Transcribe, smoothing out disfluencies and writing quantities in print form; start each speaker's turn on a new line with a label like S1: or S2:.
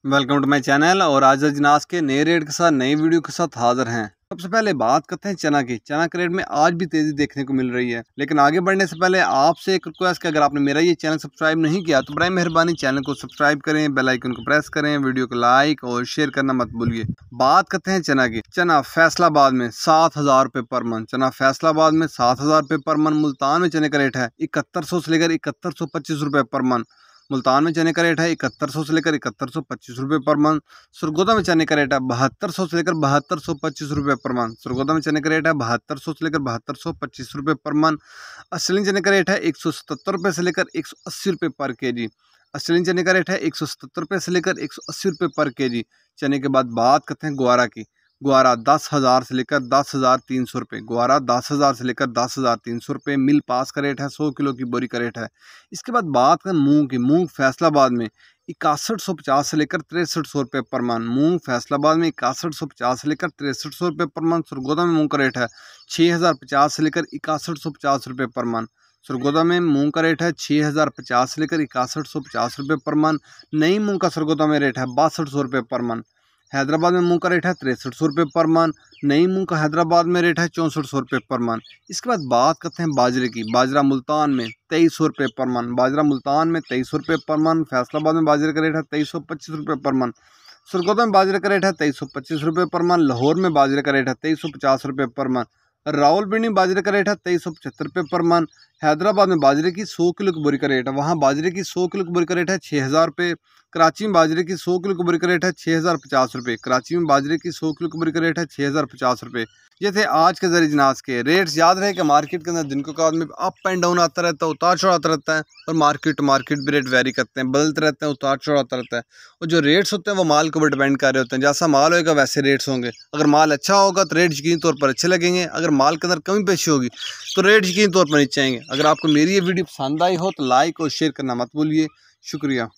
S1: Welcome to my channel. और आज अजनास के नए रेट के साथ नई वीडियो के साथ हाजिर हैं। सबसे पहले बात करते हैं चना की। चना के रेट में आज भी तेजी देखने को मिल रही है, लेकिन आगे बढ़ने से पहले आपसे एक रिक्वेस्ट कि अगर आपने मेरा ये चैनल सब्सक्राइब नहीं किया तो बराए मेहरबानी चैनल को सब्सक्राइब करें, बेल आइकन को प्रेस करें, वीडियो को लाइक और शेयर करना मत भूलिए। बात करते हैं चना की। चना फैसलाबाद में 7,000 रुपये पर मन। चना फैसलाबाद में 7,000 रुपये पर मन। मुल्तान में चने का रेट है 7100 से लेकर 7125 रुपये पर मन। मुल्तान में चने का रेट है 7100 से लेकर 7125 रुपये पर मन। सरगोदा में चने का रेट है 7200 से लेकर 7225 रुपये पर मन। सरगोदा में चने का रेट है 7200 से लेकर 7225 रुपये पर मन। अस्ट्रेलियन चने का रेट है 177 रुपये से लेकर 180 रुपये पर केजी। अस्ट्रेलियन चने का रेट है 177 रुपये से लेकर 180 रुपये पर केजी। चने के बाद बात करते हैं ग्वारा की। ग्वारा 10,000 से लेकर 10,300 रुपये। ग्वारा 10,000 से लेकर 10,300 रुपये। मिल पास का रेट है, 100 किलो की बोरी का रेट है। इसके बाद बात करें मूंग की। मूंग फैसलाबाद में 6150 से लेकर 6300 रुपये पर मन। मूंग फैसलाबाद में 6150 से लेकर 6300 रुपये पर मन। सरगोदा में मूंग का रेट है 6050 से लेकर 6150 रुपये पर मन। सरगोदा में मूंग का रेट है 6050 से लेकर 6150 रुपये पर मन। नई मूंग का सरगोदा में रेट है 6200 रुपये पर मन। हैदराबाद में मूंग का रेट है 6300 रुपये पर मन। नई मूंग का हैदराबाद में रेट है 6400 रुपये पर मन। इसके बाद बात करते हैं बाजरे की। बाजरा मुल्तान में 2300 रुपये पर मन। बाजरा मुल्तान में 2300 रुपये पर मन। फैसलाबाद में बाजरे का रेट है 2325 रुपये पर मन। सरगोदा में बाजरे का रेट है 2325 रुपये पर मन। लाहौर में बाजरे का रेट है 2350 रुपये पर मन। रावलपिंडी में बाजरे का रेट है 2375 रुपये पर मन। हैदराबाद में बाजरे की 100 किलो की बोरी का रेट है, वहाँ बाजरे की 100 किलो की बोरी का रेट है 6,000 रुपये। कराची में बाजरे की 100 किलो की बोरी का रेट है 6,050 रुपये। कराची में बाजरे की 100 किलो की बोरी का रेट है 6,050 रुपये। ये थे आज के ज़रिए जनाज के रेट्स। याद रहे कि मार्केट के अंदर दिन को बाद में अप एंड डाउन आता रहता है, उतार चढ़ाव आता रहता है, और मार्केट टू मार्केट भी रेट वेरी करते हैं, बदलते रहते हैं, उतार चढ़ाव आता रहता है। और जो रेट्स होते हैं वो माल के ऊपर डिपेंड कर रहे होते हैं। जैसा माल होगा वैसे रेट्स होंगे। अगर माल अच्छा होगा तो रेट यकीनी तौर पर अच्छे लगेंगे। अगर माल के अंदर कमी पेशी होगी तो रेट यकीनी तौर पर नीचे आएंगे। अगर आपको मेरी ये वीडियो पसंद आई हो तो लाइक और शेयर करना मत भूलिए। शुक्रिया।